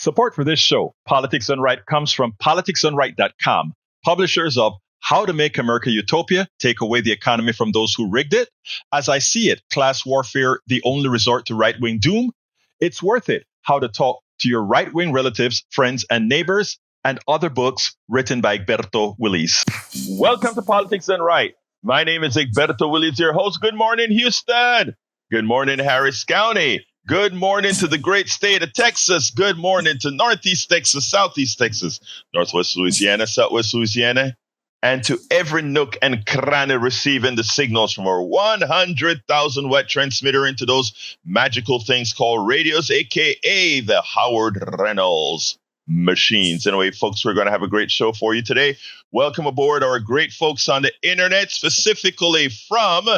Support for this show, Politics Done Right, comes from politicsdoneright.com, publishers of How to Make America Utopia, Take Away the Economy from Those Who Rigged It, As I See It, Class Warfare, The Only Resort to Right-Wing Doom, It's Worth It, How to Talk to Your Right-Wing Relatives, Friends, and Neighbors, and other books written by Egberto Willies. Welcome to Politics Done Right. My name is Egberto Willies, your host. Good morning, Houston. Good morning, Harris County. Good morning to the great state of Texas. Good morning to Northeast Texas, Southeast Texas, Northwest Louisiana, Southwest Louisiana, and to every nook and cranny receiving the signals from our 100,000 watt transmitter into those magical things called radios, aka the Howard Reynolds machines. Anyway, folks, we're going to have a great show for you today. Welcome aboard our great folks on the internet, specifically from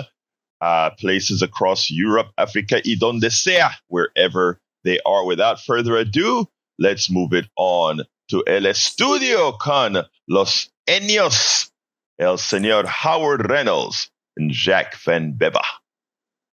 places across Europe, Africa, y donde sea, wherever they are. Without further ado, let's move it on to el estudio con los Eños, el señor Howard Reynolds and Jack Van Beba.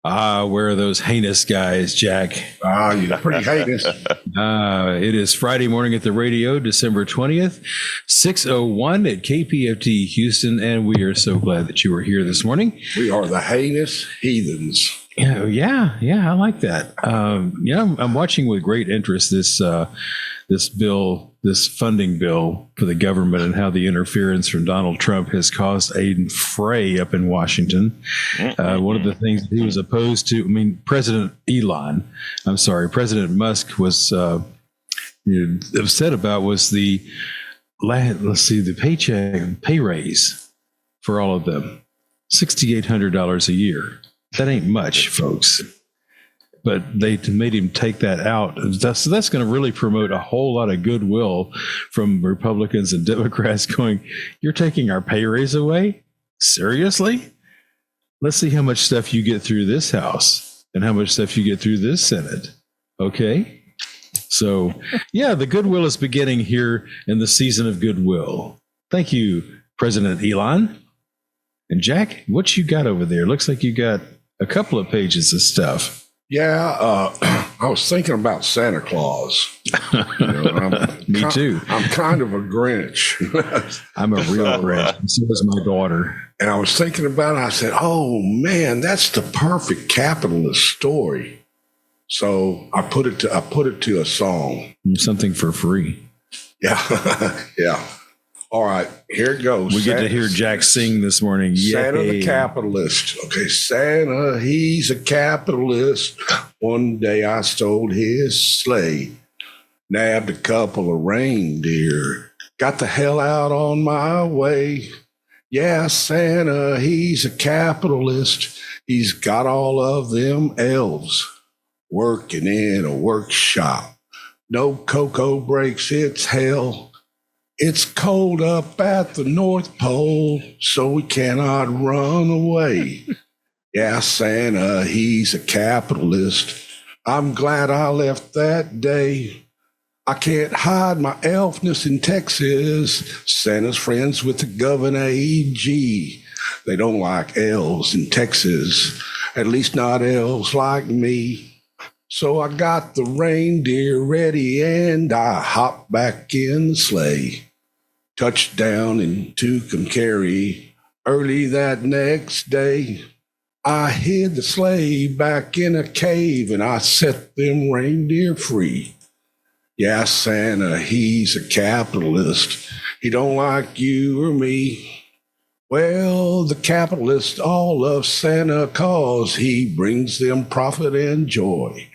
Where are those heinous guys, Jack? You're pretty heinous. It is Friday morning at the radio, December 20th, 6:01 at KPFT Houston, and we are so glad that you were here this morning. We are the heinous heathens. Yeah, I like that. I'm watching with great interest this bill, this funding bill for the government, and how the interference from Donald Trump has caused a fray up in Washington. One of the things that he was opposed to, President Musk was upset about was the pay raise for all of them, $6,800 a year. That ain't much, folks. But they made him take that out. So that's going to really promote a whole lot of goodwill from Republicans and Democrats going, you're taking our pay raise away? Seriously? Let's see how much stuff you get through this House and how much stuff you get through this Senate. Okay? So, yeah, the goodwill is beginning here in the season of goodwill. Thank you, President Elon. And Jack, what you got over there? Looks like you got a couple of pages of stuff. Yeah, I was thinking about Santa Claus. Me too. I'm kind of a Grinch. I'm a real Grinch. So is my daughter. And I was thinking about it. I said, oh, man, that's the perfect capitalist story. So I put it to a song. Something for free. Yeah, yeah. All right, here it goes. We get to hear Jack sing this morning. Santa the capitalist. Okay, Santa, he's a capitalist. One day I stole his sleigh, nabbed a couple of reindeer, got the hell out on my way. Yeah, Santa, he's a capitalist. He's got all of them elves working in a workshop. No cocoa breaks, it's hell. It's cold up at the North Pole, so we cannot run away. Yeah, Santa, he's a capitalist. I'm glad I left that day. I can't hide my elfness in Texas. Santa's friends with the governor AG. They don't like elves in Texas, at least not elves like me. So I got the reindeer ready and I hopped back in the sleigh. Touchdown in Tucumcari. Early that next day, I hid the sleigh back in a cave and I set them reindeer free. Yeah, Santa, he's a capitalist. He don't like you or me. Well, the capitalists all love Santa 'cause he brings them profit and joy.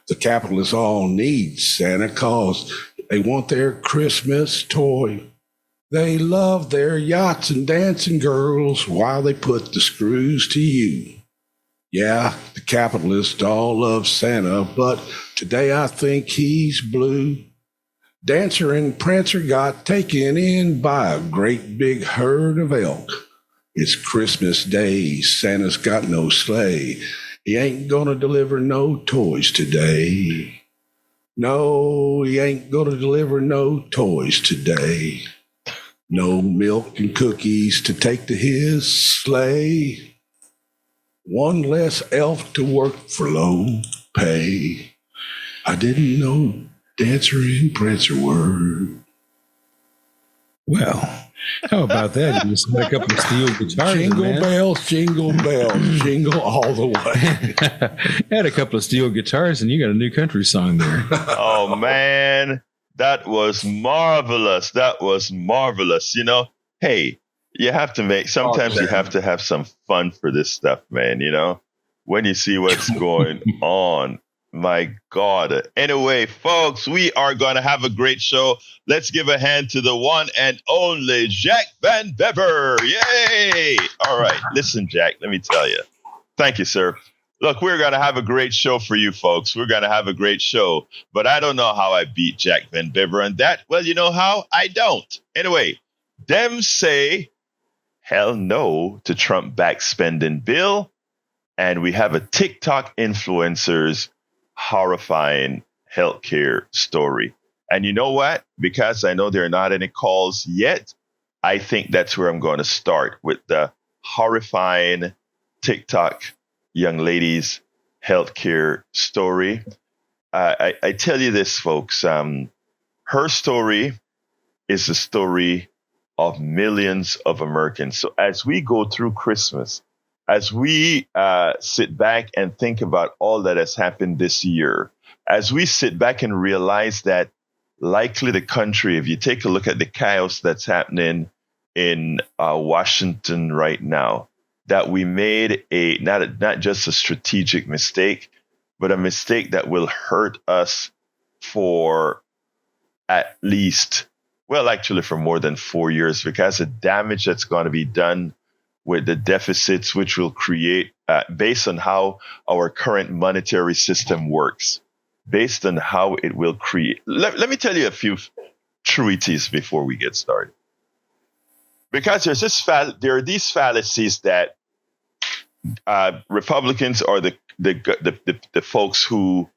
The capitalists all need Santa 'cause they want their Christmas toy. They love their yachts and dancing girls while they put the screws to you. Yeah, the capitalists all love Santa, but today I think he's blue. Dancer and Prancer got taken in by a great big herd of elk. It's Christmas Day, Santa's got no sleigh. He ain't gonna deliver no toys today. No, he ain't gonna deliver no toys today. No milk and cookies to take to his sleigh. One less elf to work for low pay. I didn't know Dancer and Prancer word. Well, how about that? You just make up a steel guitar. Jingle bells, jingle all the way. Add a couple of steel guitars and you got a new country song there. Oh, man. That was marvelous. That was marvelous. You know, hey, you have to sometimes you have to have some fun for this stuff, man. You know, when you see what's going on. My God. Anyway, folks, we are going to have a great show. Let's give a hand to the one and only Jack Van Bever. Yay. All right. Listen, Jack, let me tell you. Thank you, sir. Look, we're going to have a great show for you folks. We're going to have a great show. But I don't know how I beat Jack Van Bever on that. Well, you know how? I don't. Anyway, Dems say hell no to Trump back spending bill. And we have a TikTok influencer's horrifying healthcare story. And you know what? Because I know there are not any calls yet, I think that's where I'm going to start with the horrifying TikTok young lady's healthcare story. I tell you this, folks. Her story is the story of millions of Americans. So as we go through Christmas, as we sit back and think about all that has happened this year, as we sit back and realize that likely the country, if you take a look at the chaos that's happening in Washington right now, that we made not just a strategic mistake, but a mistake that will hurt us for at least, well, actually for more than 4 years, because the damage that's going to be done with the deficits which will create based on how our current monetary system works, based on how it will create. Let me tell you a few truities before we get started. Because there are these fallacies that Republicans are the folks who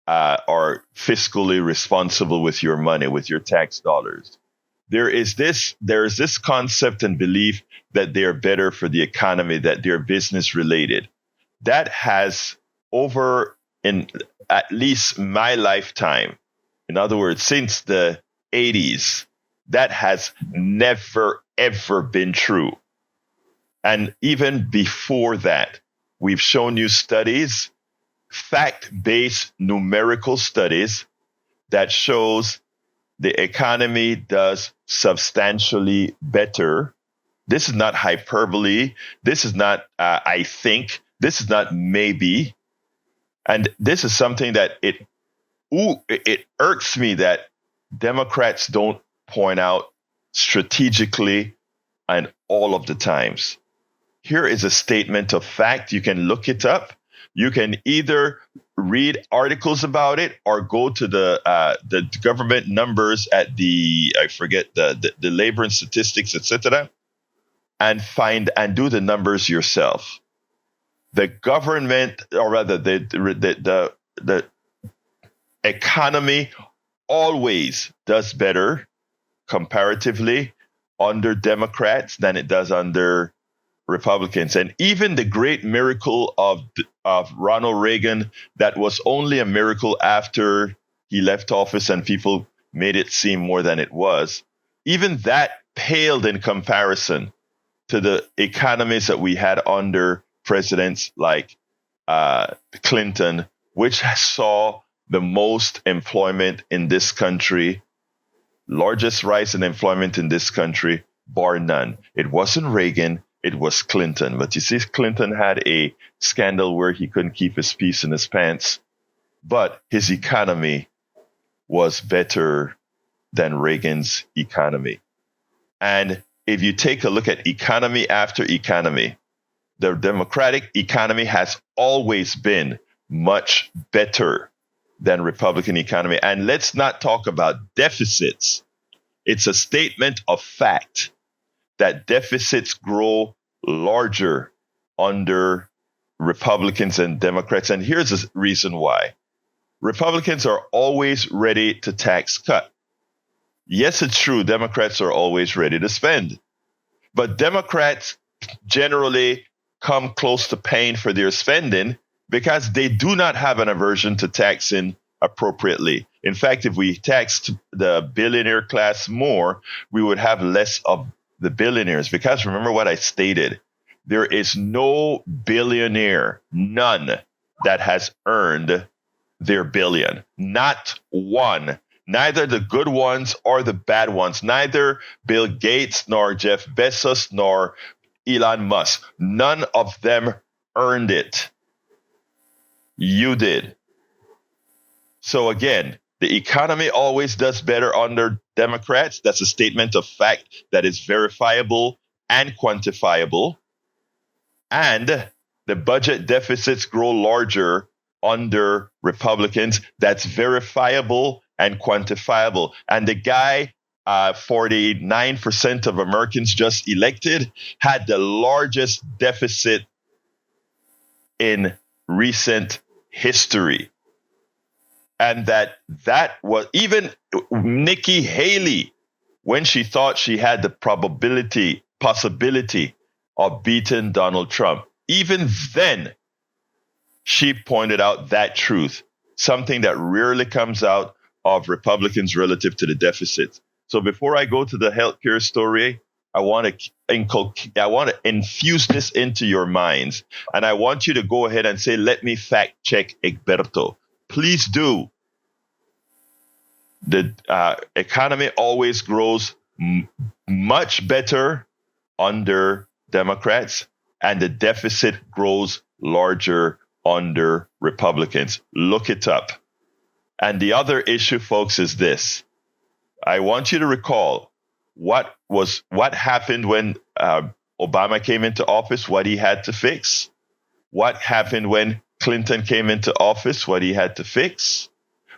are fiscally responsible with your money, with your tax dollars. There is this concept and belief that they are better for the economy, that they're business related. That has in at least my lifetime, in other words, since the 80s, that has never, ever been true. And even before that, we've shown you studies, fact-based numerical studies that shows the economy does substantially better. This is not hyperbole. This is not, I think. This is not maybe. And this is something that it irks me that Democrats don't point out strategically and all of the times. Here is a statement of fact. You can look it up. You can either read articles about it or go to the government numbers at the labor and statistics, etc., and find and do the numbers yourself. The government, or rather the economy, always does better comparatively under Democrats than it does under Republicans. And even the great miracle of Ronald Reagan, that was only a miracle after he left office and people made it seem more than it was, even that paled in comparison to the economies that we had under presidents like Clinton, which saw the most employment in this country, largest rise in employment in this country, bar none. It wasn't Reagan. It was Clinton. But you see, Clinton had a scandal where he couldn't keep his peace in his pants. But his economy was better than Reagan's economy. And if you take a look at economy after economy, the Democratic economy has always been much better than Republican economy. And let's not talk about deficits. It's a statement of fact that deficits grow larger under Republicans and Democrats. And here's the reason why. Republicans are always ready to tax cut. Yes, it's true. Democrats are always ready to spend. But Democrats generally come close to paying for their spending because they do not have an aversion to taxing appropriately. In fact, if we taxed the billionaire class more, we would have less of the billionaires. Because remember what I stated, there is no billionaire, none, that has earned their billion. Not one. Neither the good ones or the bad ones. Neither Bill Gates, nor Jeff Bezos, nor Elon Musk. None of them earned it. You did. So again, the economy always does better under Democrats. That's a statement of fact that is verifiable and quantifiable. And the budget deficits grow larger under Republicans. That's verifiable and quantifiable. And the guy, 49% of Americans just elected, had the largest deficit in recent history. And that was even Nikki Haley, when she thought she had the possibility of beating Donald Trump, even then she pointed out that truth, something that rarely comes out of Republicans relative to the deficit. So before I go to the healthcare story, I want to infuse this into your minds, and I want you to go ahead and say, "Let me fact check Egberto." Please do. The economy always grows much better under Democrats, and the deficit grows larger under Republicans. Look it up. And the other issue, folks, is this. I want you to recall what happened when Obama came into office, what he had to fix. What happened when Clinton came into office, what he had to fix.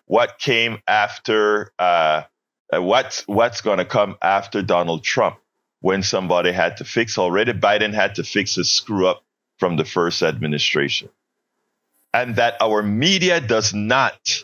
What came after, what's going to come after Donald Trump when somebody had to fix. Already Biden had to fix his screw up from the first administration. And that our media does not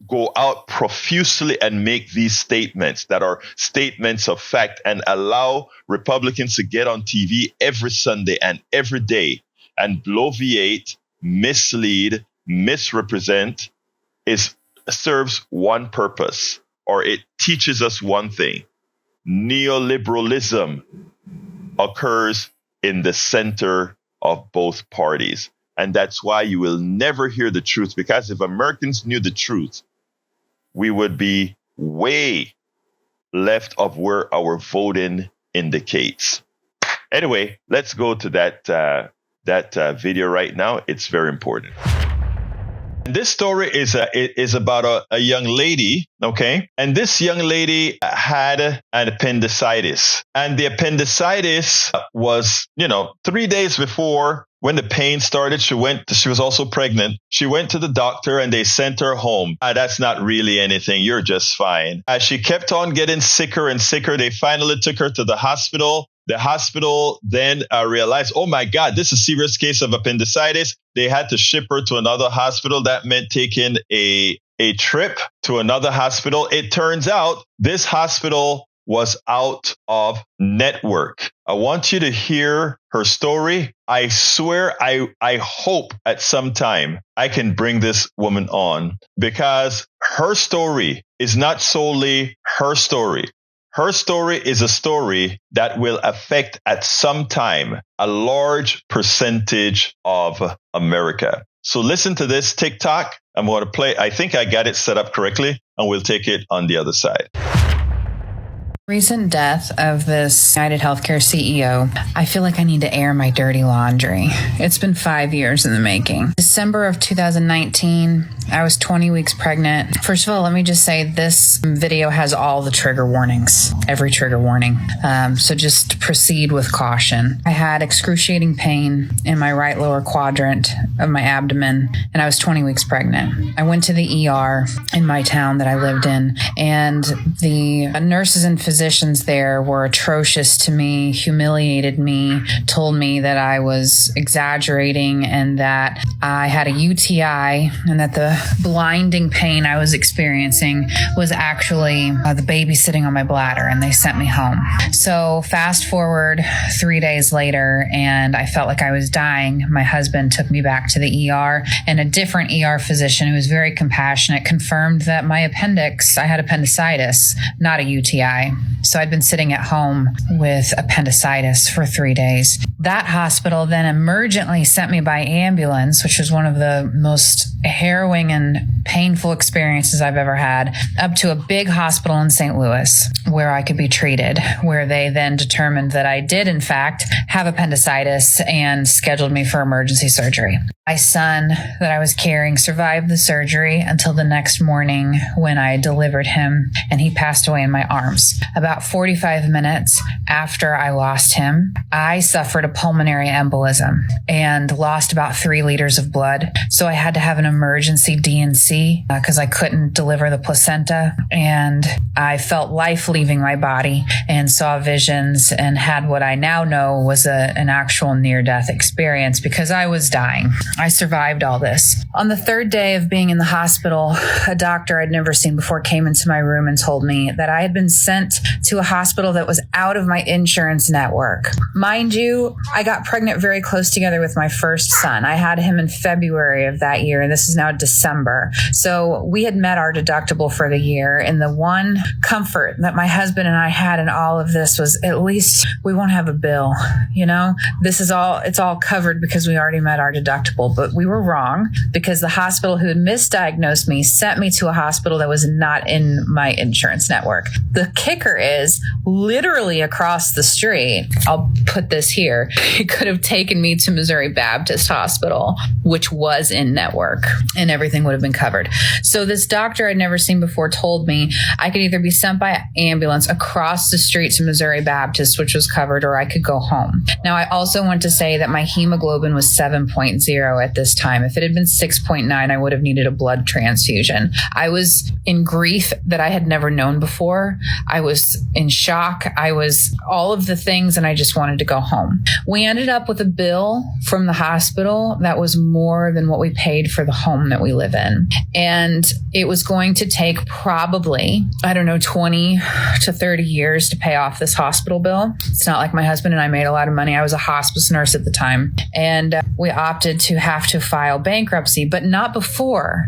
go out profusely and make these statements that are statements of fact and allow Republicans to get on TV every Sunday and every day and bloviate, mislead, misrepresent, serves one purpose, or it teaches us one thing. Neoliberalism occurs in the center of both parties. And that's why you will never hear the truth, because if Americans knew the truth, we would be way left of where our voting indicates. Anyway, let's go to that video right now. It's very important. This story is about a young lady, okay? And this young lady had an appendicitis. And the appendicitis was, 3 days before when the pain started, she was also pregnant. She went to the doctor and they sent her home. That's not really anything. You're just fine. As she kept on getting sicker and sicker, they finally took her to the hospital. The hospital then realized, oh my God, this is a serious case of appendicitis. They had to ship her to another hospital. That meant taking a trip to another hospital. It turns out this hospital was out of network. I want you to hear her story. I swear, I hope at some time I can bring this woman on, because her story is not solely her story. Her story is a story that will affect at some time a large percentage of America. So listen to this TikTok. I'm going to play. I think I got it set up correctly, and we'll take it on the other side. Recent death of this United Healthcare CEO, I feel like I need to air my dirty laundry. It's been 5 years in the making. December of 2019, I was 20 weeks pregnant. First of all, let me just say this video has all the trigger warnings, every trigger warning. So just proceed with caution. I had excruciating pain in my right lower quadrant of my abdomen, and I was 20 weeks pregnant. I went to the ER in my town that I lived in, and the nurses and physicians there were atrocious to me, humiliated me, told me that I was exaggerating and that I had a UTI and that the the blinding pain I was experiencing was actually the baby sitting on my bladder, and they sent me home. So fast forward 3 days later, and I felt like I was dying. My husband took me back to the ER, and a different ER physician who was very compassionate confirmed that I had appendicitis, not a UTI. So I'd been sitting at home with appendicitis for 3 days. That hospital then emergently sent me by ambulance, which was one of the most harrowing and painful experiences I've ever had, up to a big hospital in St. Louis where I could be treated, where they then determined that I did, in fact, have appendicitis and scheduled me for emergency surgery. My son that I was carrying survived the surgery until the next morning when I delivered him, and he passed away in my arms. About 45 minutes after I lost him, I suffered a pulmonary embolism and lost about 3 liters of blood. So I had to have an emergency D&C because I couldn't deliver the placenta, and I felt life leaving my body and saw visions and had what I now know was an actual near-death experience because I was dying. I survived all this. On the 3rd day of being in the hospital, a doctor I'd never seen before came into my room and told me that I had been sent to a hospital that was out of my insurance network. Mind you, I got pregnant very close together with my first son. I had him in February of that year, and this is now December. So we had met our deductible for the year, and the one comfort that my husband and I had in all of this was at least we won't have a bill. It's all covered because we already met our deductible. But we were wrong because the hospital who had misdiagnosed me sent me to a hospital that was not in my insurance network. The kicker is literally across the street. I'll put this here. It could have taken me to Missouri Baptist Hospital, which was in network, and everything would have been covered. So this doctor I'd never seen before told me I could either be sent by ambulance across the street to Missouri Baptist, which was covered, or I could go home. Now, I also want to say that my hemoglobin was 7.0 at this time. If it had been 6.9, I would have needed a blood transfusion. I was in grief that I had never known before. I was in shock. I was all of the things, and I just wanted to go home. We ended up with a bill from the hospital that was more than what we paid for the home that we live in. And it was going to take probably, 20 to 30 years to pay off this hospital bill. It's not like my husband and I made a lot of money. I was a hospice nurse at the time. And we opted to have to file bankruptcy, but not before.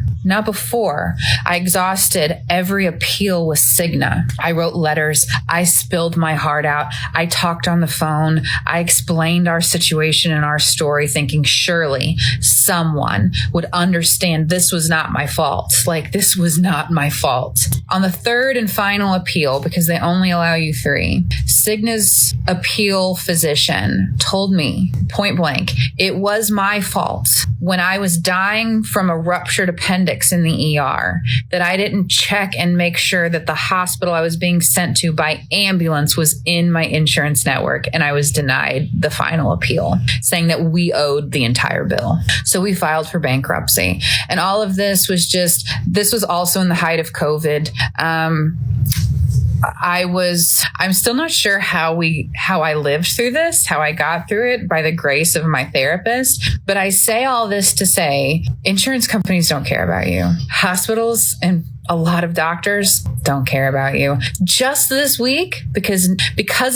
I exhausted every appeal with Cigna. I wrote letters. I spilled my heart out. I talked on the phone. I explained our situation and our story, thinking surely someone would understand this was not my fault. This was not my fault. On the 3rd and final appeal, because they only allow you 3, Cigna's appeal physician told me point blank, it was my fault when I was dying from a ruptured appendix in the ER that I didn't check and make sure that the hospital I was being sent to by ambulance was in my insurance network. And I was denied the final appeal, saying that we owed the entire bill. So we filed for bankruptcy. And all of this was also in the height of COVID. I'm still not sure how I lived through this, how I got through it by the grace of my therapist. But I say all this to say insurance companies don't care about you. Hospitals and a lot of doctors don't care about you. Just this week, because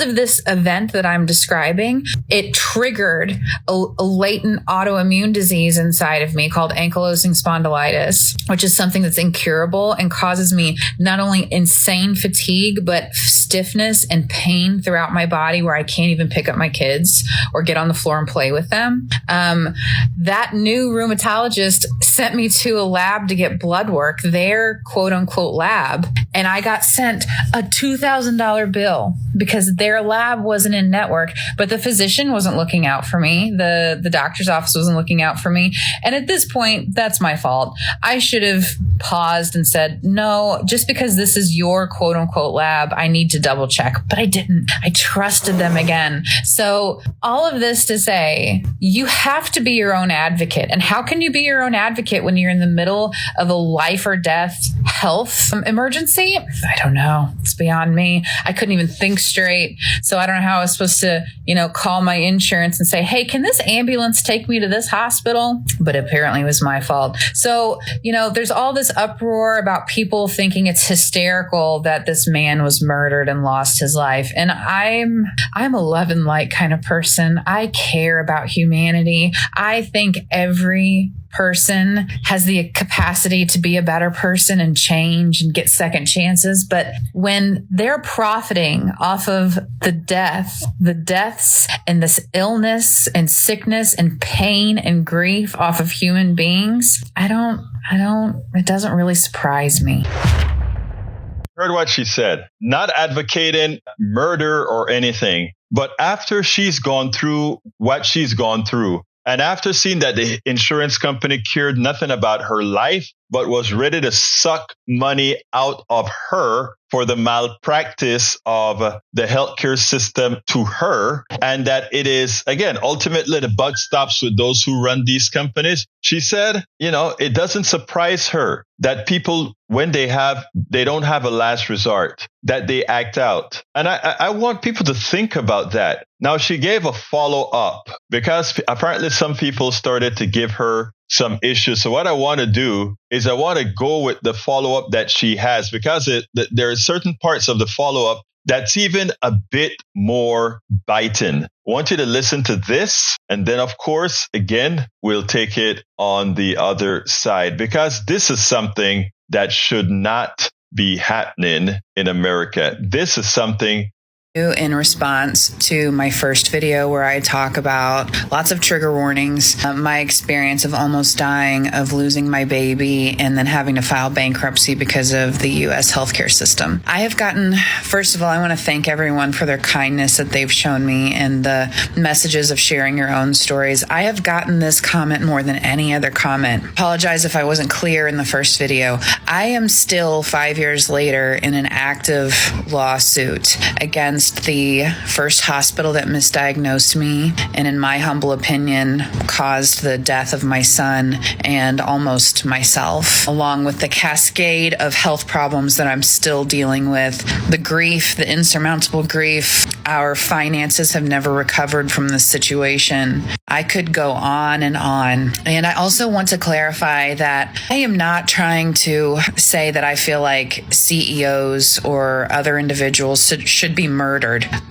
of this event that I'm describing, it triggered a latent autoimmune disease inside of me called ankylosing spondylitis, which is something that's incurable and causes me not only insane fatigue, but stiffness and pain throughout my body where I can't even pick up my kids or get on the floor and play with them. That new rheumatologist sent me to a lab to get blood work, their quote unquote lab. And I got sent a $2,000 bill because their lab wasn't in network, but the physician wasn't looking out for me. The doctor's office wasn't looking out for me. And at this point, that's my fault. I should have paused and said, no, just because this is your quote unquote lab, I need to double check. But I didn't. I trusted them again. So all of this to say, you have to be your own advocate. And how can you be your own advocate when you're in the middle of a life or death health emergency? I don't know. It's beyond me. I couldn't even think straight. So I don't know how I was supposed to, call my insurance and say, hey, can this ambulance take me to this hospital? But apparently it was my fault. So, there's all this uproar about people thinking it's hysterical that this man was murdered and lost his life. And I'm a love and light kind of person. I care about humanity. I think every person has the capacity to be a better person and change and get second chances. But when they're profiting off of the deaths and this illness and sickness and pain and grief off of human beings, it doesn't really surprise me. Heard what she said. Not advocating murder or anything, but after she's gone through what she's gone through, and after seeing that the insurance company cared nothing about her life, but was ready to suck money out of her for the malpractice of the healthcare system to her, and that it is, again, ultimately the buck stops with those who run these companies. She said, it doesn't surprise her that people, when they don't have a last resort, that they act out. And I want people to think about that. Now, she gave a follow-up because apparently some people started to give her some issues. So what I want to do is I want to go with the follow-up that she has, because there are certain parts of the follow-up that's even a bit more biting. I want you to listen to this. And then, of course, again, we'll take it on the other side, because this is something that should not be happening in America. This is something in response to my first video where I talk about lots of trigger warnings, my experience of almost dying, of losing my baby, and then having to file bankruptcy because of the U.S. healthcare system. I have gotten, first of all, I want to thank everyone for their kindness that they've shown me and the messages of sharing your own stories. I have gotten this comment more than any other comment. Apologize if I wasn't clear in the first video. I am still 5 years later in an active lawsuit against the first hospital that misdiagnosed me and, in my humble opinion, caused the death of my son and almost myself, along with the cascade of health problems that I'm still dealing with, the grief, the insurmountable grief. Our finances have never recovered from this situation. I could go on. And I also want to clarify that I am not trying to say that I feel like CEOs or other individuals should be murdered.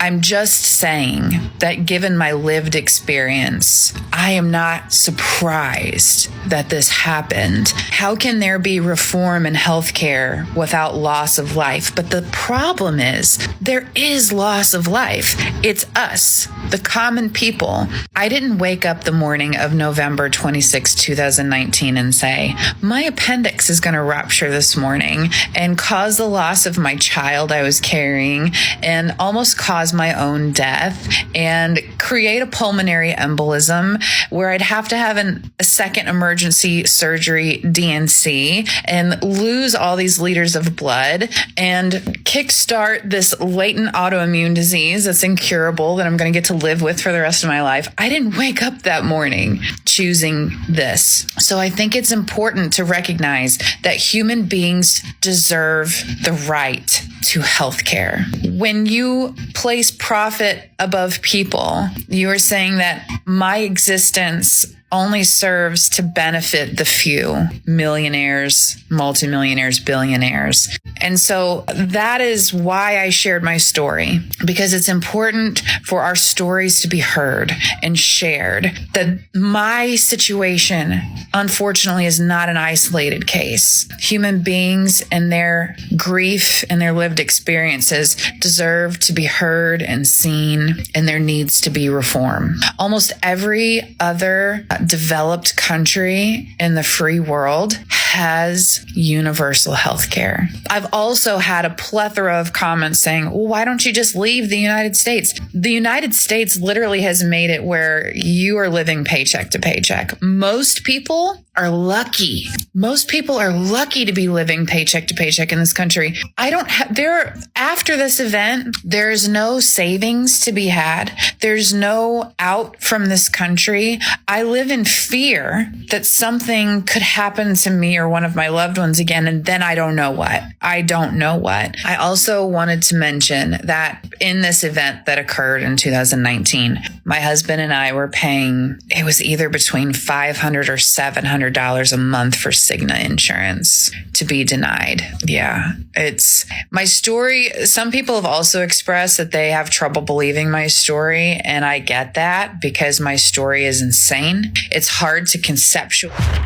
I'm just saying that given my lived experience, I am not surprised that this happened. How can there be reform in healthcare without loss of life? But the problem is there is loss of life. It's us, the common people. I didn't wake up the morning of November 26, 2019 and say, my appendix is going to rupture this morning and cause the loss of my child I was carrying and almost cause my own death and create a pulmonary embolism where I'd have to have a second emergency surgery DNC and lose all these liters of blood and kickstart this latent autoimmune disease that's incurable that I'm going to get to live with for the rest of my life. I didn't wake up that morning choosing this. So I think it's important to recognize that human beings deserve the right to healthcare. When you place profit above people, you are saying that my existence only serves to benefit the few, millionaires, multimillionaires, billionaires. And so that is why I shared my story, because it's important for our stories to be heard and shared. That my situation, unfortunately, is not an isolated case. Human beings and their grief and their lived experiences deserve to be heard and seen, and there needs to be reform. Almost every other developed country in the free world has universal health care. I've also had a plethora of comments saying, well, why don't you just leave the United States? The United States literally has made it where you are living paycheck to paycheck. Most people are lucky. Most people are lucky to be living paycheck to paycheck in this country. After this event, there's no savings to be had. There's no out from this country. I live in fear that something could happen to me or one of my loved ones again, and then I don't know what. I also wanted to mention that in this event that occurred in 2019, my husband and I were paying, it was either between $500 or $700 a month for Cigna insurance to be denied. Yeah, it's my story. Some people have also expressed that they have trouble believing my story, and I get that because my story is insane. It's hard to conceptualize.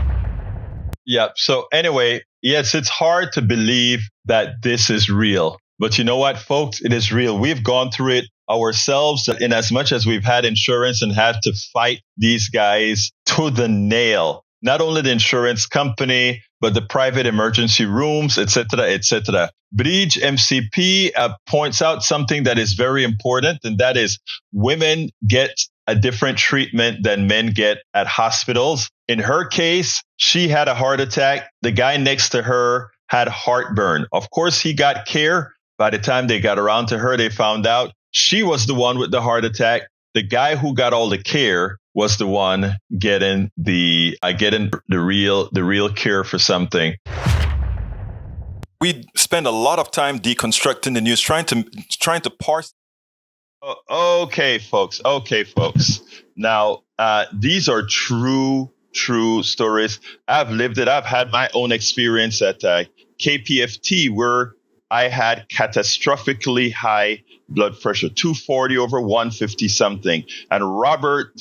Yeah. So anyway, yes, it's hard to believe that this is real. But you know what, folks? It is real. We've gone through it ourselves in as much as we've had insurance and had to fight these guys to the nail. Not only the insurance company, but the private emergency rooms, etc., etc. Bridge MCP points out something that is very important, and that is women get a different treatment than men get at hospitals. In her case, she had a heart attack. The guy next to her had heartburn. Of course, he got care. By the time they got around to her, they found out she was the one with the heart attack. The guy who got all the care was the one getting the real cure for something. We spend a lot of time deconstructing the news, trying to parse. Okay, folks. Now, these are true stories. I've lived it. I've had my own experience at KPFT where I had catastrophically high blood pressure, 240 over 150 something. And Robert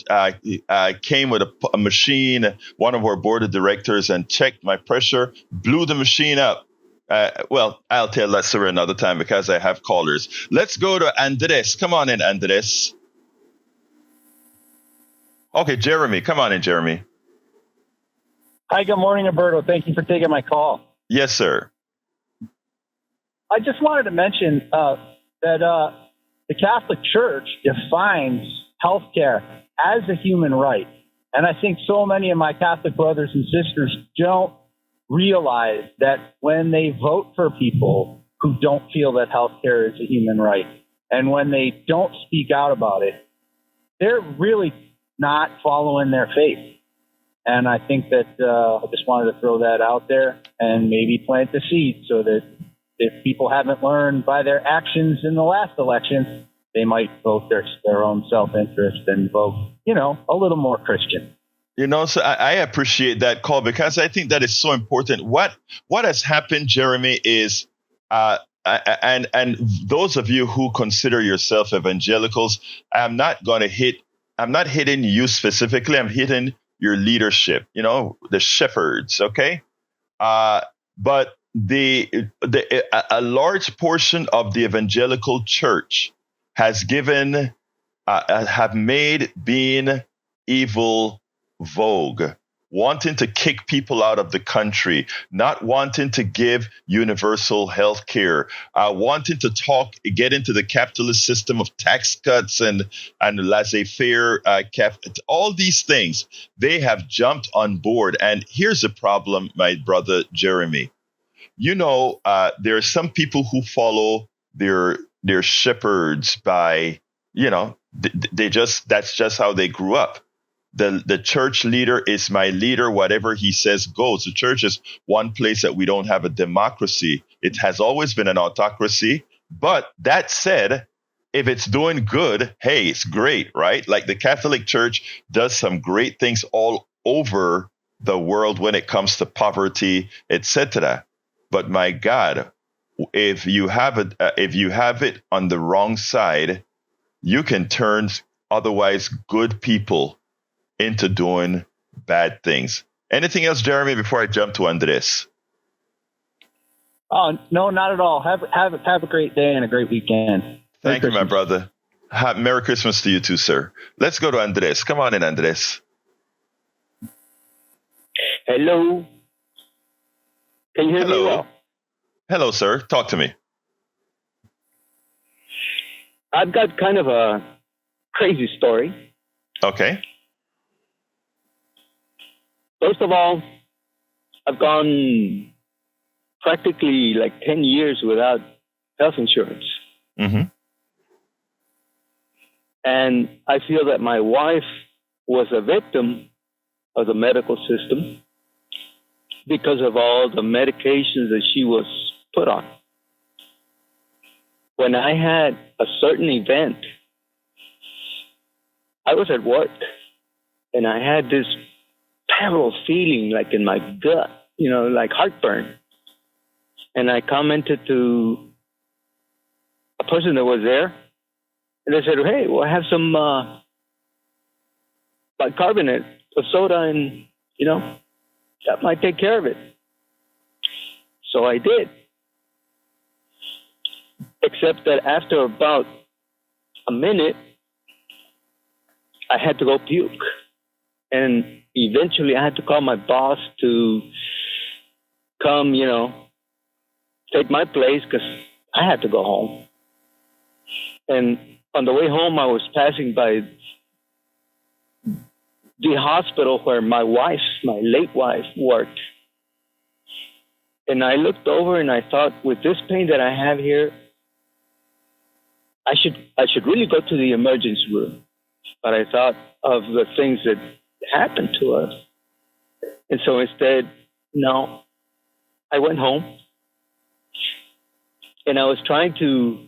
came with a machine, one of our board of directors, and checked my pressure, blew the machine up. Well, I'll tell that story another time because I have callers. Let's go to Andres. Come on in, Andres. Okay, Jeremy. Come on in, Jeremy. Hi, good morning, Egberto. Thank you for taking my call. Yes, sir. I just wanted to mention that the Catholic Church defines healthcare as a human right. And I think so many of my Catholic brothers and sisters don't realize that when they vote for people who don't feel that healthcare is a human right, and when they don't speak out about it, they're really not following their faith. And I think that I just wanted to throw that out there and maybe plant the seed so that if people haven't learned by their actions in the last election, they might vote their own self-interest and vote, a little more Christian. So I appreciate that call because I think that is so important. What has happened, Jeremy, is and those of you who consider yourself evangelicals, I'm not hitting you specifically. I'm hitting your leadership, the shepherds. Okay. But a large portion of the evangelical church has have made being evil vogue, wanting to kick people out of the country, not wanting to give universal health care, wanting to get into the capitalist system of tax cuts and laissez-faire all these things. They have jumped on board. And here's the problem, my brother Jeremy. There are some people who follow their shepherds by, that's just how they grew up. The church leader is my leader. Whatever he says goes. The church is one place that we don't have a democracy. It has always been an autocracy. But that said, if it's doing good, hey, it's great, right? Like the Catholic Church does some great things all over the world when it comes to poverty, etc. But my God, if you have it on the wrong side, you can turn otherwise good people into doing bad things. Anything else, Jeremy, before I jump to Andres? Oh, no, not at all. Have a great day and a great weekend. Thank you, my brother. Merry Christmas to you too, sir. Let's go to Andres. Come on in, Andres. Hello. Can you hear me well? Hello, sir. Talk to me. I've got kind of a crazy story. Okay. First of all, I've gone practically like 10 years without health insurance. Mm-hmm. And I feel that my wife was a victim of the medical system because of all the medications that she was put on. When I had a certain event, I was at work and I had this terrible feeling like in my gut, like heartburn. And I commented to a person that was there, and they said, "Hey, well, I have some bicarbonate of soda, and that might take care of it." So I did. Except that after about a minute, I had to go puke. And eventually I had to call my boss to come, take my place because I had to go home. And on the way home, I was passing by the hospital where my late wife, worked. And I looked over and I thought, with this pain that I have here, I should really go to the emergency room. But I thought of the things that happened to us. And so instead, no, I went home. And I was trying to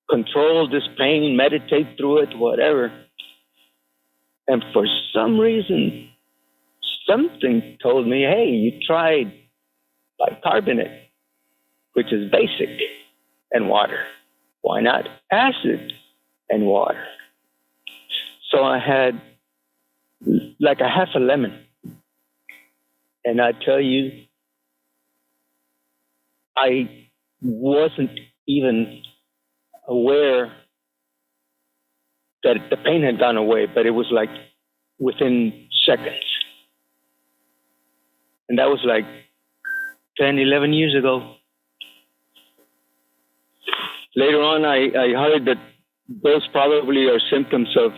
control this pain, meditate through it, whatever. And for some reason, something told me, hey, you tried bicarbonate, which is basic, and water. Why not acid and water? So I had like a half a lemon. And I tell you, I wasn't even aware that the pain had gone away, but it was like within seconds. And that was like 10, 11 years ago. Later on, I heard that those probably are symptoms of,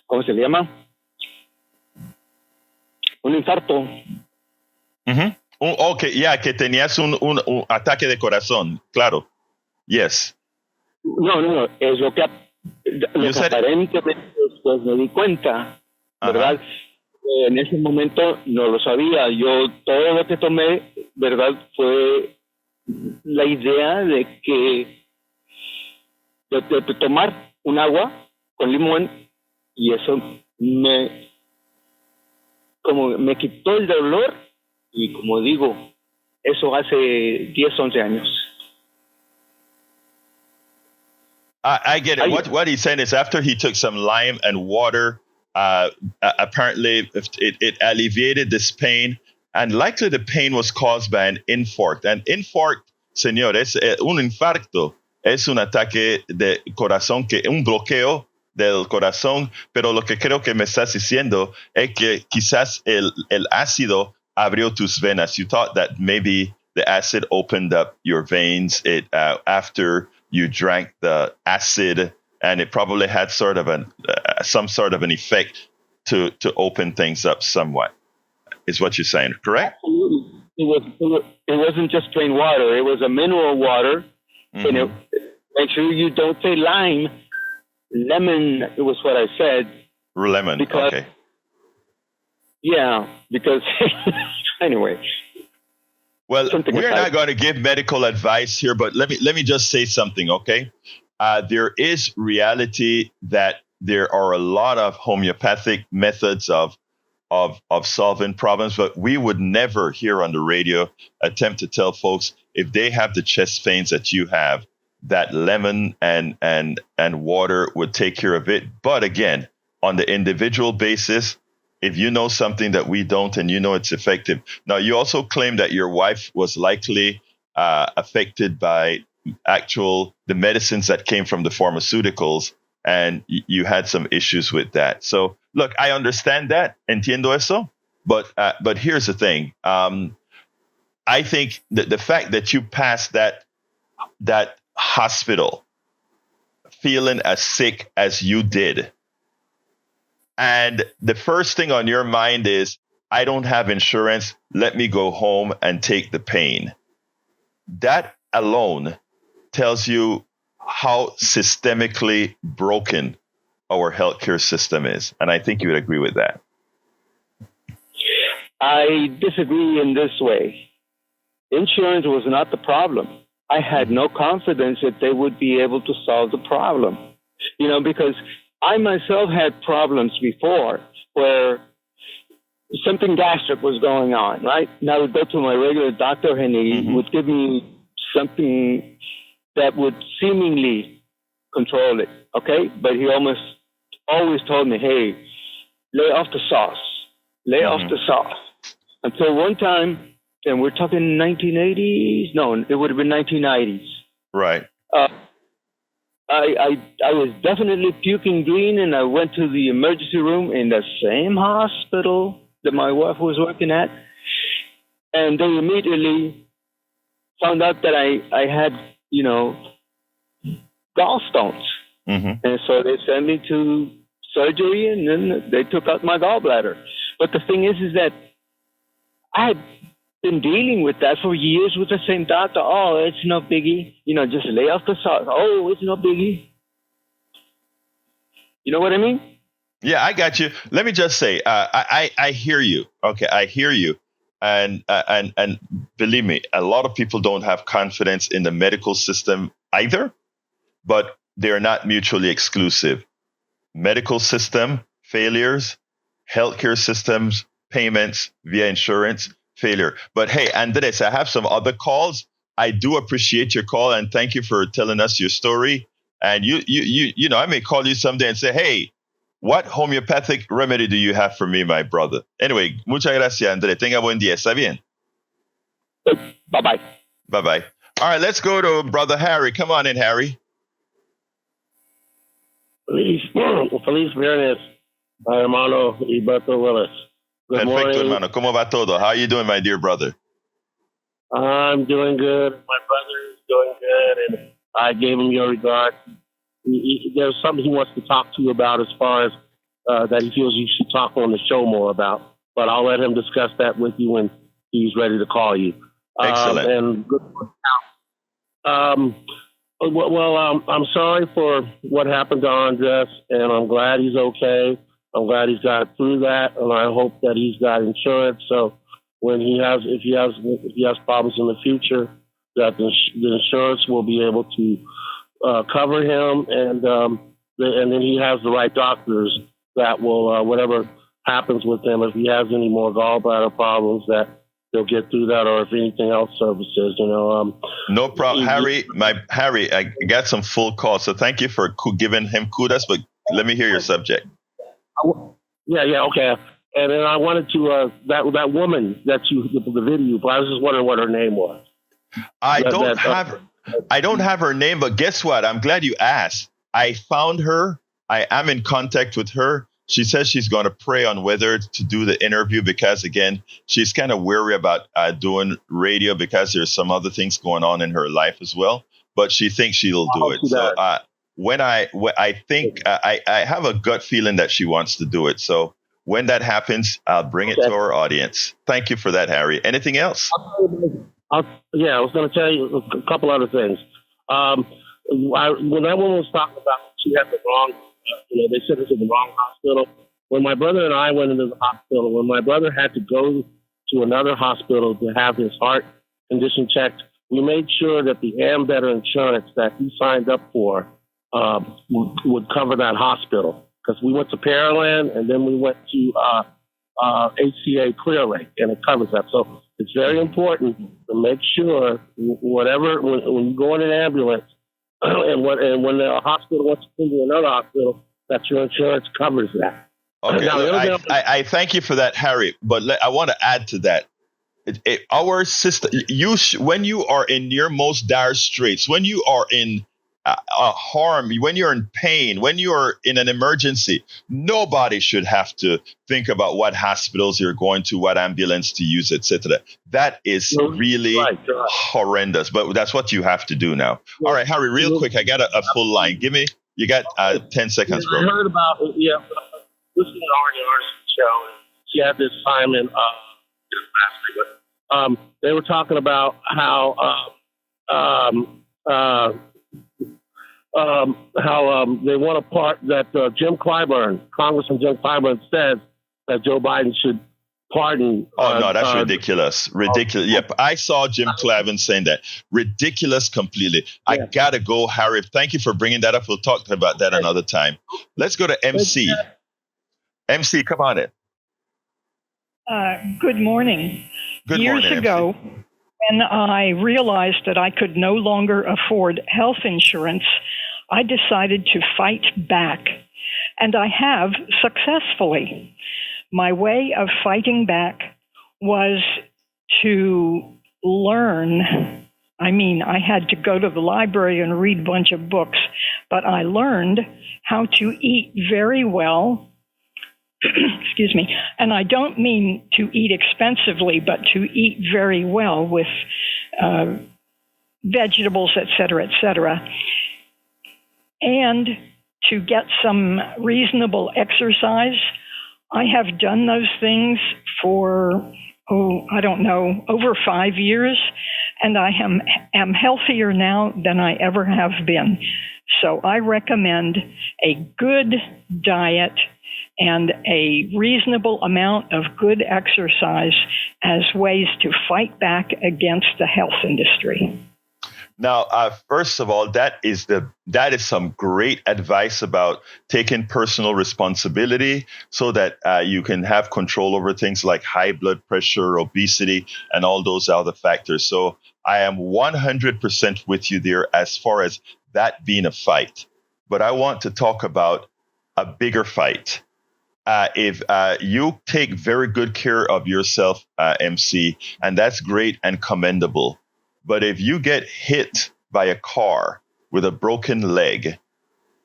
¿cómo se le llama? Un infarto. Mm-hmm. Okay, yeah, que tenías un ataque de corazón, claro. Yes. No, es lo que aparentemente después me di cuenta, ¿verdad? En ese momento no lo sabía. Yo todo lo que tomé, ¿verdad? Fue la idea de que de tomar un agua con limón y eso me quitó el dolor y como digo, eso hace 10, 11 años. I get it. What he's saying is after he took some lime and water, apparently it alleviated this pain. And likely the pain was caused by an infarct. An infarct, señores, un infarto es un ataque de corazón, un bloqueo del corazón. Pero lo que creo que me estás diciendo es que quizás el ácido abrió tus venas. You thought that maybe the acid opened up your veins after you drank the acid, and it probably had sort of some sort of an effect to open things up somewhat. Is what you're saying, correct? Absolutely. It wasn't just plain water. It was a mineral water. Mm-hmm. And make sure you don't say lime. Lemon, it was what I said. Lemon, because, okay. Yeah, because anyway. Well, we're not going to give medical advice here, but let me just say something, okay? There is reality that there are a lot of homeopathic methods of solving problems, but we would never here on the radio attempt to tell folks if they have the chest pains that you have, that lemon and water would take care of it. But again, on the individual basis, if you know something that we don't and you know it's effective. Now, you also claim that your wife was likely affected by the medicines that came from the pharmaceuticals, and you had some issues with that. So, look, I understand that, entiendo eso, but here's the thing. I think that the fact that you passed that hospital feeling as sick as you did, and the first thing on your mind is, I don't have insurance. Let me go home and take the pain. That alone tells you how systemically broken our healthcare system is. And I think you would agree with that. I disagree in this way. Insurance was not the problem. I had no confidence that they would be able to solve the problem. Because I myself had problems before where something gastric was going on, right? And I would go to my regular doctor and he would give me something that would seemingly control it, okay? But he almost always told me, hey, lay off the sauce. Lay off the sauce. Until one time, and we're talking 1980s? No, it would have been 1990s. Right. I was definitely puking green, and I went to the emergency room in the same hospital that my wife was working at. And they immediately found out that I had, gallstones. And so they sent me to surgery, and then they took out my gallbladder. But the thing is that I had been dealing with that for years with the same doctor. Oh, it's no biggie. Just lay off the sauce. Oh, it's no biggie. You know what I mean? Yeah, I got you. Let me just say, I hear you. Okay, I hear you. And believe me, a lot of people don't have confidence in the medical system either, but they're not mutually exclusive. Medical system failures, healthcare systems, payments via insurance, failure. But hey, Andres, I have some other calls. I do appreciate your call and thank you for telling us your story. And I may call you someday and say, hey, what homeopathic remedy do you have for me, my brother? Anyway, muchas gracias, Andres. Tenga buen día. ¿Está bien? Bye-bye. Bye-bye. All right, let's go to Brother Harry. Come on in, Harry. Feliz viernes, hermano Egberto Willis. Good Perfecto, morning. hermano. ¿Cómo va todo? How are you doing, my dear brother? I'm doing good. My brother is doing good, and I gave him your regards. There's something he wants to talk to you about as far as that he feels you should talk on the show more about. But I'll let him discuss that with you when he's ready to call you. Excellent. And good. I'm sorry for what happened to Andres, and I'm glad he's okay. I'm glad he's got through that, and I hope that he's got insurance. So when if he has problems in the future, that the insurance will be able to cover him, and then he has the right doctors that will whatever happens with him. If he has any more gallbladder problems, that they'll get through that, or if anything else services. No problem, Harry. I got some full calls, so thank you for giving him kudos. But let me hear your subject. Yeah, okay. And then I wanted to that woman that the video. But I was just wondering what her name was. I don't have her name, but guess what? I'm glad you asked. I found her. I am in contact with her. She says she's going to pray on whether to do the interview because, again, she's kind of weary about doing radio because there's some other things going on in her life as well. But she thinks she'll do it. So I think I have a gut feeling that she wants to do it. So when that happens, I'll bring it to our audience. Thank you for that, Harry. Anything else? I was going to tell you a couple other things. When that woman was talking about she had the wrong, they sent her to the wrong hospital. When my brother and I went into the hospital, when my brother had to go to another hospital to have his heart condition checked, we made sure that the Ambetter insurance that he signed up for would cover that hospital. Because we went to Pearland and then we went to HCA Clear Lake, and it covers that. So it's very important to make sure when you go in an ambulance and when the hospital wants to send you to another hospital, that your insurance covers that. Okay, now, I thank you for that, Harry. But I want to add to that. Our system, when you are in your most dire straits, when you are in harm, when you're in pain, when you are in an emergency, nobody should have to think about what hospitals you're going to, what ambulance to use, etc. That is really horrendous, but that's what you have to do now. All right, Harry, real quick, I got a full line. You got 10 seconds, bro. I heard about, listening to Arnie's show, she had this time in they were talking about how they want a part that Congressman Jim Clyburn said that Joe Biden should pardon. Oh, no, that's ridiculous. Ridiculous. Yep. I saw Jim Clavin saying that. Ridiculous completely. I got to go, Harry. Thank you for bringing that up. We'll talk about that another time. Let's go to MC. MC, come on in. Good morning. Good Years morning, ago, when I realized that I could no longer afford health insurance, I decided to fight back, and I have successfully. My way of fighting back was to learn. I mean, I had to go to the library and read a bunch of books, but I learned how to eat very well. Excuse me. And I don't mean to eat expensively, but to eat very well with vegetables, et cetera, and to get some reasonable exercise. I have done those things for, over 5 years, and I am healthier now than I ever have been. So I recommend a good diet and a reasonable amount of good exercise as ways to fight back against the health industry. Now, first of all, that is some great advice about taking personal responsibility so that you can have control over things like high blood pressure, obesity, and all those other factors. So I am 100% with you there as far as that being a fight. But I want to talk about a bigger fight. If you take very good care of yourself, MC, and that's great and commendable. But if you get hit by a car with a broken leg,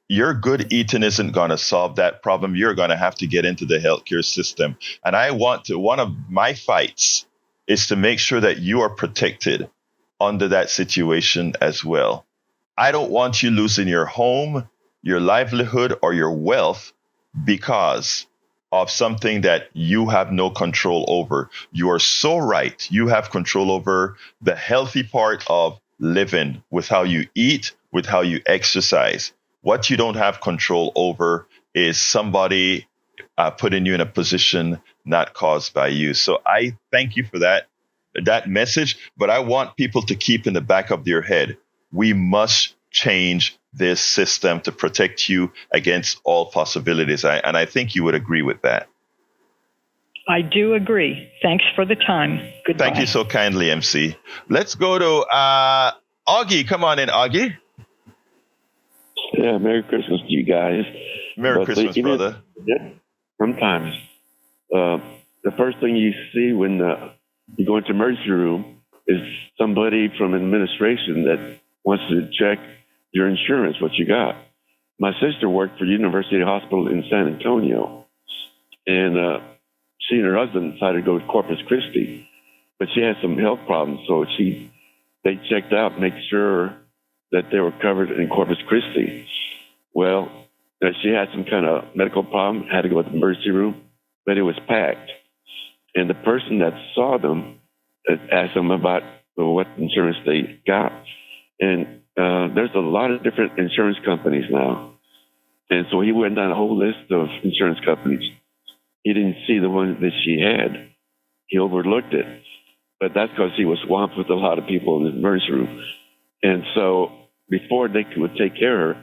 your good eating isn't going to solve that problem. You're going to have to get into the healthcare system. And one of my fights is to make sure that you are protected under that situation as well. I don't want you losing your home, your livelihood, or your wealth because of something that you have no control over. You are so right. You have control over the healthy part of living with how you eat, with how you exercise. What you don't have control over is somebody putting you in a position not caused by you. So I thank you for that message. But I want people to keep in the back of their head, we must change this system to protect you against all possibilities. And I think you would agree with that. I do agree. Thanks for the time. Goodbye. Thank you so kindly, MC. Let's go to Augie. Come on in, Augie. Yeah, Merry Christmas to you guys. Merry Christmas, brother. Sometimes the first thing you see when you go into emergency room is somebody from administration that wants to check your insurance, what you got. My sister worked for University Hospital in San Antonio, and she and her husband decided to go to Corpus Christi, but she had some health problems, so they checked out, make sure that they were covered in Corpus Christi. Well, she had some kind of medical problem, had to go to the emergency room, but it was packed. And the person that saw them asked them about what insurance they got. And there's a lot of different insurance companies now. And so he went down a whole list of insurance companies. He didn't see the one that she had. He overlooked it. But that's because he was swamped with a lot of people in the emergency room. And so before they could take care of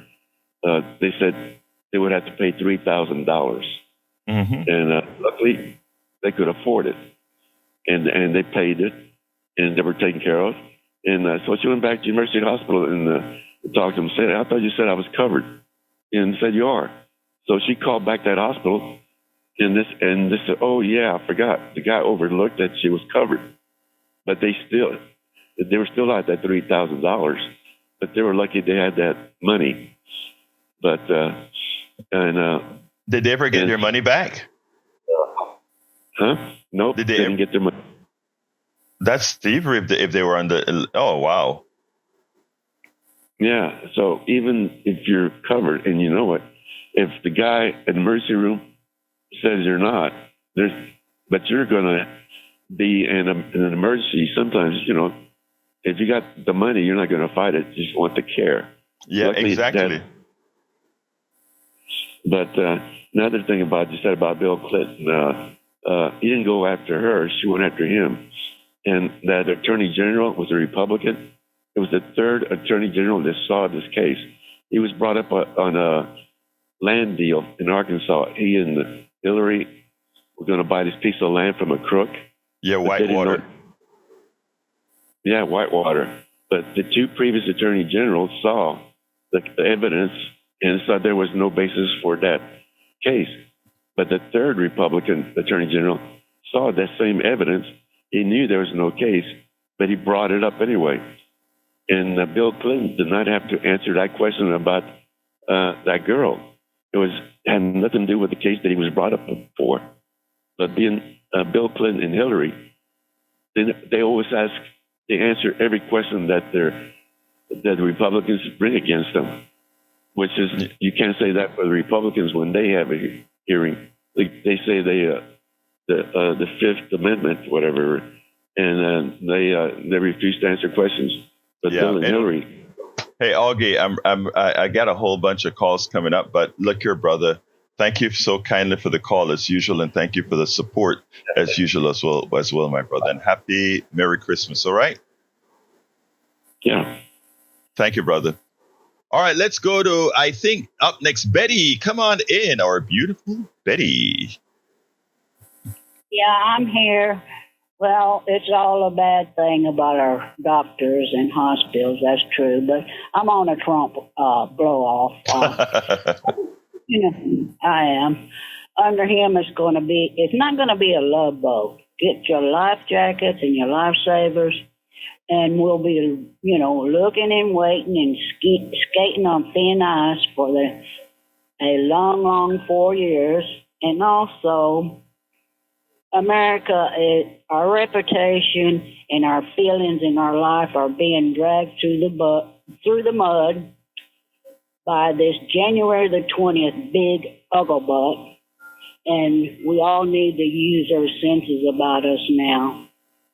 her, they said they would have to pay $3,000. Mm-hmm. And luckily, they could afford it. And they paid it, and they were taken care of. And so she went back to University Hospital and talked to them and said, I thought you said I was covered. And said, you are. So she called back that hospital, and this said, oh, yeah, I forgot. The guy overlooked that she was covered. But they were still at that $3,000. But they were lucky they had that money. But, did they ever get their money back? Nope, they didn't get their money. That's steeper if they were on the. Oh, wow. Yeah. So even if you're covered, and you know what, if the guy at the emergency room says you're not, but you're going to be in an emergency. Sometimes, if you got the money, you're not going to fight it. You just want the care. Yeah, Luckily, exactly. But another thing you said about Bill Clinton, he didn't go after her. She went after him. And that attorney general was a Republican. It was the third attorney general that saw this case. He was brought up on a land deal in Arkansas. He and Hillary were going to buy this piece of land from a crook. Yeah, Whitewater. Yeah, Whitewater. But the two previous attorney generals saw the evidence and said there was no basis for that case. But the third Republican attorney general saw that same evidence. He knew there was no case, but he brought it up anyway. And Bill Clinton did not have to answer that question about that girl. It had nothing to do with the case that he was brought up for. But being Bill Clinton and Hillary, they always they answer every question that the Republicans bring against them, which is, you can't say that for the Republicans when they have a hearing. They say the Fifth Amendment, whatever, and they refuse to answer questions. But Bill and Hillary. Hey, Augie, I got a whole bunch of calls coming up, but look here, brother. Thank you so kindly for the call as usual, and thank you for the support as usual as well, my brother. And happy Merry Christmas, all right? Yeah. Thank you, brother. All right, let's go to, I think, up next, Betty. Come on in, our beautiful Betty. Yeah, I'm here. Well, it's all a bad thing about our doctors and hospitals. That's true. But I'm on a Trump blow-off. I am. Under him, it's not going to be a love boat. Get your life jackets and your lifesavers, and we'll be, looking and waiting and skating on thin ice for a long, long 4 years. And also, America, our reputation and our feelings in our life are being dragged through the mud by this January the 20th big ugglebutt, and we all need to use our senses about us now.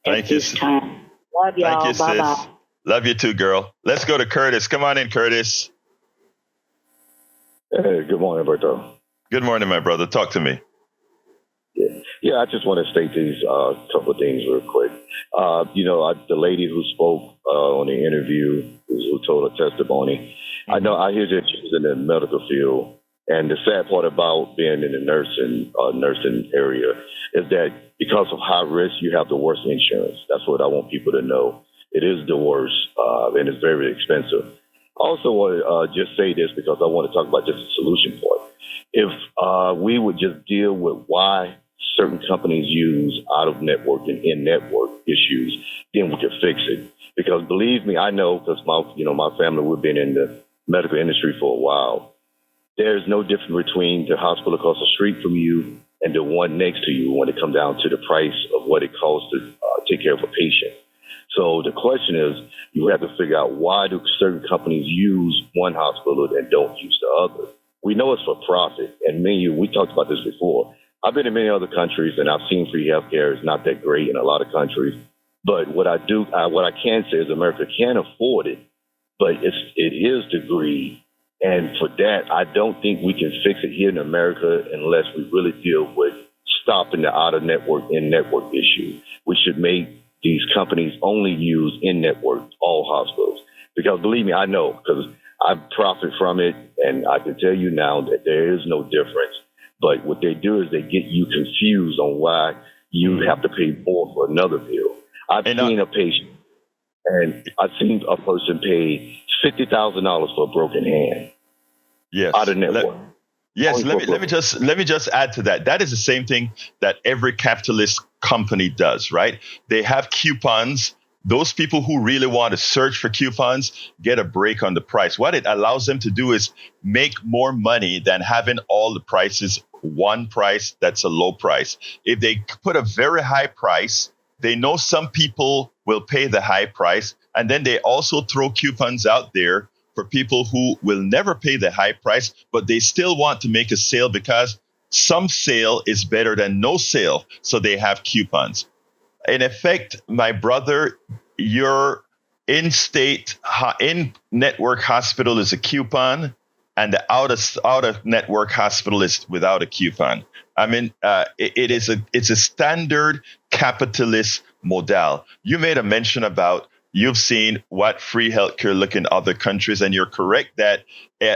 Thank you. Time. Love y'all. Thank you, Bye-bye. sis. Love you too, girl. Let's go to Curtis. Come on in, Curtis. Hey, good morning, Egberto. Good morning, my brother. Talk to me. Yeah, I just want to state these couple of things real quick. The lady who spoke on the interview, who told her testimony, I hear that she was in the medical field, and the sad part about being in the nursing area is that because of high risk, you have the worst insurance. That's what I want people to know. It is the worst, and it's very expensive. I also want to just say this because I want to talk about just the solution part. If we would just deal with why certain companies use out-of-network and in-network issues, then we could fix it. Because believe me, I know, because my family, we've been in the medical industry for a while. There's no difference between the hospital across the street from you and the one next to you when it comes down to the price of what it costs to take care of a patient. So the question is, you have to figure out, why do certain companies use one hospital and don't use the other? We know it's for profit, and we talked about this before. I've been in many other countries, and I've seen free healthcare is not that great in a lot of countries. But what I can say is America can afford it, but it is the greed. And for that, I don't think we can fix it here in America unless we really deal with stopping the out-of-network, in-network issue. We should make these companies only use in-network, all hospitals. Because believe me, I know, because I profit from it, and I can tell you now that there is no difference. But what they do is they get you confused on why you have to pay more for another bill. I've seen a patient, and I've seen a person pay $50,000 for a broken hand. Yes. Out of network. Yes. Let me just add to that. That is the same thing that every capitalist company does, right? They have coupons. Those people who really want to search for coupons get a break on the price. What it allows them to do is make more money than having all the prices one price that's a low price. If they put a very high price, they know some people will pay the high price. And then they also throw coupons out there for people who will never pay the high price, but they still want to make a sale because some sale is better than no sale. So they have coupons. In effect, my brother, your in-state, in-network hospital is a coupon, and the out-of-network hospital is without a coupon. I mean, it's a standard capitalist model. You made a mention about you've seen what free healthcare look in other countries, and you're correct that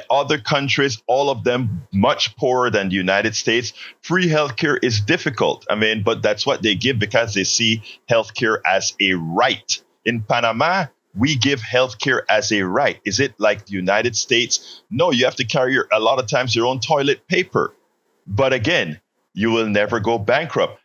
other countries, all of them much poorer than the United States, free healthcare is difficult. I mean, but that's what they give because they see healthcare as a right. In Panama, we give healthcare as a right. Is it like the United States? No, you have to carry a lot of times your own toilet paper. But again, you will never go bankrupt.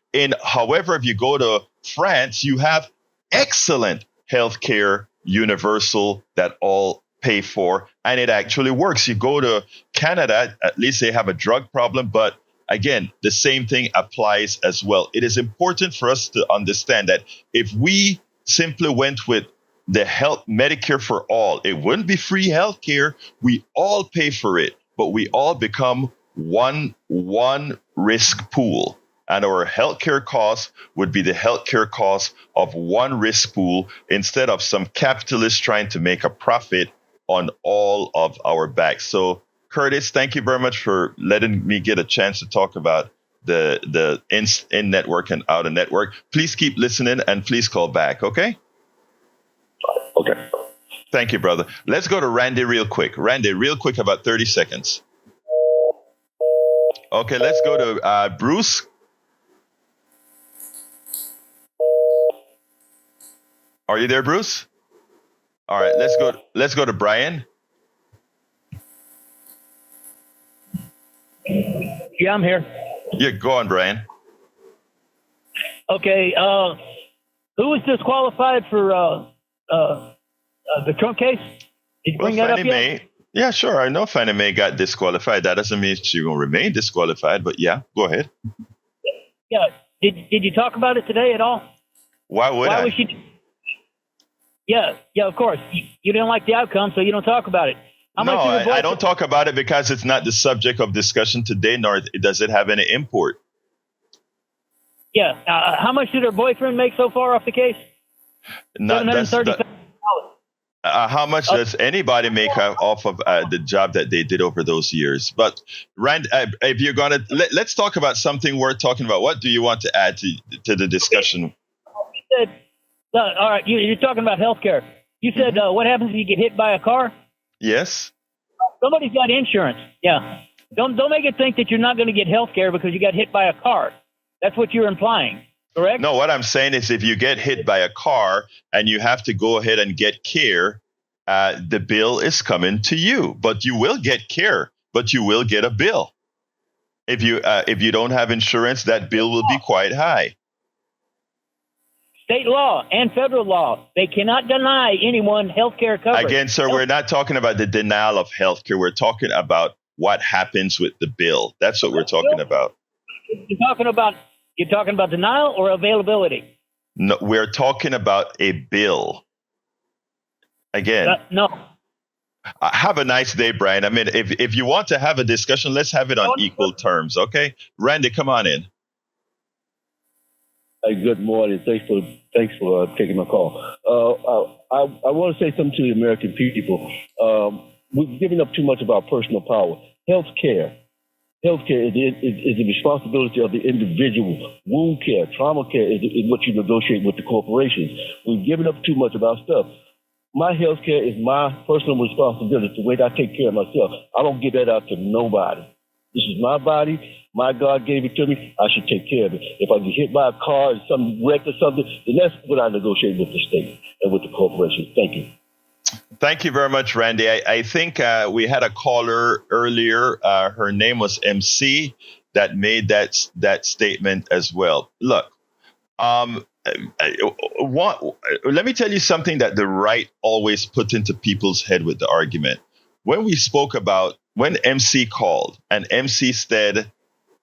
However, if you go to France, you have excellent healthcare, universal, that all pay for, and it actually works. You go to Canada, at least they have a drug problem, but again, the same thing applies as well. It is important for us to understand that if we simply went with the health Medicare for all, it wouldn't be free healthcare. We all pay for it, but we all become one risk pool. And our healthcare costs would be the healthcare costs of one risk pool instead of some capitalists trying to make a profit on all of our backs. So, Curtis, thank you very much for letting me get a chance to talk about the in-network and out-of-network. Please keep listening and please call back, okay? Okay. Thank you, brother. Let's go to Randy real quick. Randy, real quick, about 30 seconds. Okay, let's go to Bruce. Are you there, Bruce? All right, let's go to Brian. Yeah, I'm here. Yeah, go on, Brian. Okay, who was disqualified for the Trump case? Did you bring that up yet? Yeah, sure. I know Fannie Mae got disqualified. That doesn't mean she will remain disqualified, but yeah, go ahead. Yeah. Did you talk about it today at all? Why was she? Yeah, of course. You didn't like the outcome, so you don't talk about it. I don't talk about it because it's not the subject of discussion today, nor does it have any import. Yeah. How much did her boyfriend make so far off the case? How much does anybody make off of the job that they did over those years? But Rand, if you're gonna let's talk about something worth talking about. What do you want to add to the discussion? All right, you're talking about healthcare. You said what happens if you get hit by a car? Yes. Somebody's got insurance. Yeah. Don't make it think that you're not going to get healthcare because you got hit by a car. That's what you're implying. Correct? No, what I'm saying is if you get hit by a car and you have to go ahead and get care, the bill is coming to you. But you will get care, but you will get a bill. If you don't have insurance, that bill will be quite high. State law and federal law, they cannot deny anyone health care coverage. Again, sir, we're not talking about the denial of health care. We're talking about what happens with the bill. That's what we're talking about. You're talking about denial or availability? No, we're talking about a bill. Again. No. Have a nice day, Brian. I mean, if you want to have a discussion, let's have it on equal terms, okay? Randy, come on in. Hey, good morning. Thanks for taking my call. I want to say something to the American people. We're giving up too much of our personal power. Healthcare is the responsibility of the individual. Wound care, trauma care is what you negotiate with the corporations. We've given up too much of our stuff. My healthcare is my personal responsibility. The way that I take care of myself. I don't give that out to nobody. This is my body. My God gave it to me. I should take care of it. If I get hit by a car or some wreck or something, then that's what I negotiate with the state and with the corporations. Thank you. Thank you very much, Randy. I think we had a caller earlier. Her name was MC that made that statement as well. Look, let me tell you something that the right always put into people's head with the argument. When we spoke about when MC called and MC said,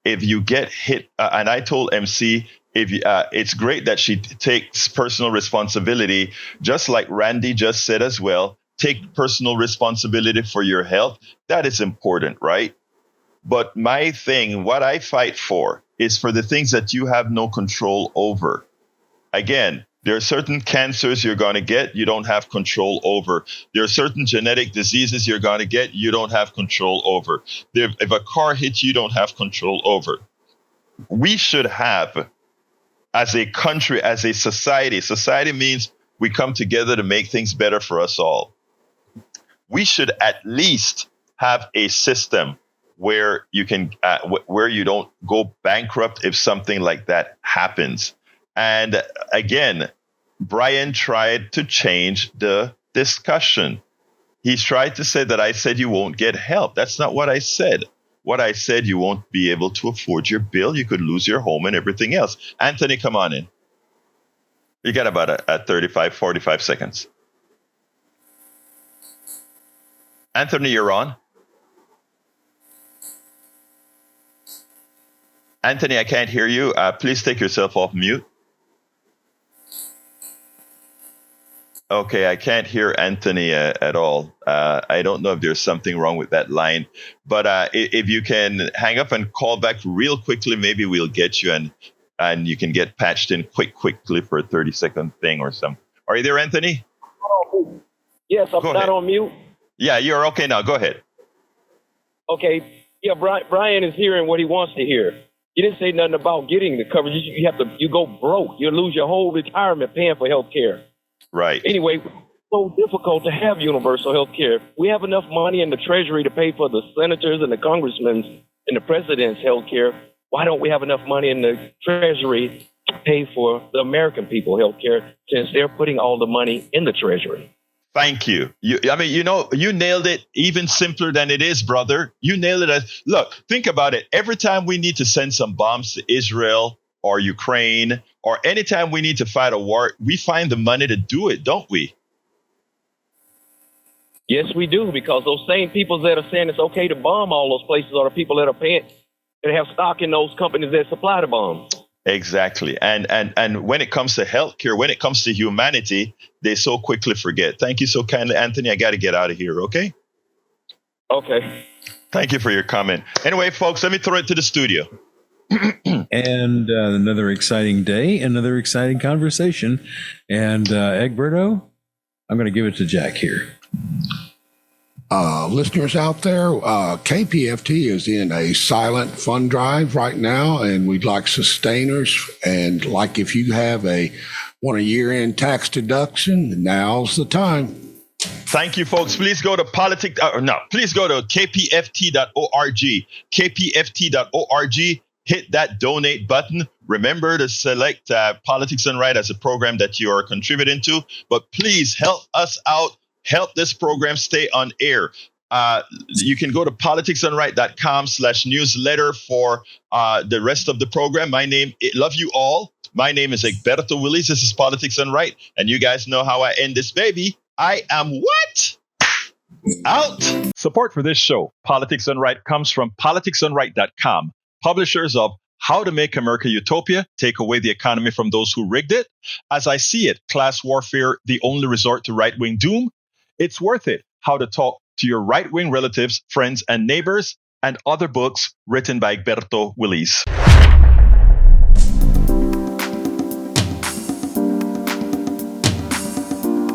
if you get hit, and I told MC, it's great that she takes personal responsibility, just like Randy just said as well. Take personal responsibility for your health. That is important, right? But my thing, what I fight for, is for the things that you have no control over. Again, there are certain cancers you're going to get, you don't have control over. There are certain genetic diseases you're going to get, you don't have control over. If a car hits you, don't have control over. We should have, as a country, as a society means we come together to make things better for us all. We should at least have a system where you can, where you don't go bankrupt if something like that happens. And again, Brian tried to change the discussion. He's tried to say that I said you won't get help. That's not what I said. What I said, you won't be able to afford your bill. You could lose your home and everything else. Anthony, come on in. You got about a 35, 45 seconds. Anthony, you're on. Anthony, I can't hear you. Please take yourself off mute. Okay, I can't hear Anthony at all. I don't know if there's something wrong with that line. But if you can hang up and call back real quickly, maybe we'll get you and you can get patched in quickly for a 30-second thing or something. Are you there, Anthony? Yes, I'm not on mute. Yeah, you're okay now. Go ahead. Okay. Yeah, Brian is hearing what he wants to hear. You didn't say nothing about getting the coverage. You go broke. You lose your whole retirement paying for health care. Right. Anyway, it's so difficult to have universal health care. We have enough money in the Treasury to pay for the senators and the congressmen and the president's health care. Why don't we have enough money in the Treasury to pay for the American people health care, since they're putting all the money in the Treasury? Thank you. You nailed it even simpler than it is, brother. You nailed it. Look, think about it. Every time we need to send some bombs to Israel or Ukraine, or anytime we need to fight a war, we find the money to do it, don't we? Yes, we do, because those same people that are saying it's okay to bomb all those places are the people that are paying, that have stock in those companies that supply the bombs. Exactly. And when it comes to healthcare, when it comes to humanity, they so quickly forget. Thank you so kindly, Anthony. I got to get out of here, okay? Okay. Thank you for your comment. Anyway, folks, let me throw it to the studio. And another exciting day, another exciting conversation. And Egberto, I'm going to give it to Jack here. Listeners out there, KPFT is in a silent fund drive right now, and we'd like sustainers. And like if you have a year-end tax deduction, now's the time. Thank you, folks. Please go to please go to kpft.org. kpft.org. Hit that donate button. Remember to select Politics Done Right as a program that you are contributing to. But please help us out. Help this program stay on air. You can go to politicsdoneright.com/newsletter for the rest of the program. Love you all. My name is Egberto Willies. This is Politics Done Right. And you guys know how I end this baby. I am what? Out. Support for this show, Politics Done Right, comes from politicsdoneright.com, publishers of How to Make America Utopia, Take Away the Economy from Those Who Rigged It. As I See It, Class Warfare, The Only Resort to Right-Wing Doom. It's Worth It, How to Talk to Your Right-Wing Relatives, Friends, and Neighbors, and other books written by Egberto Willies.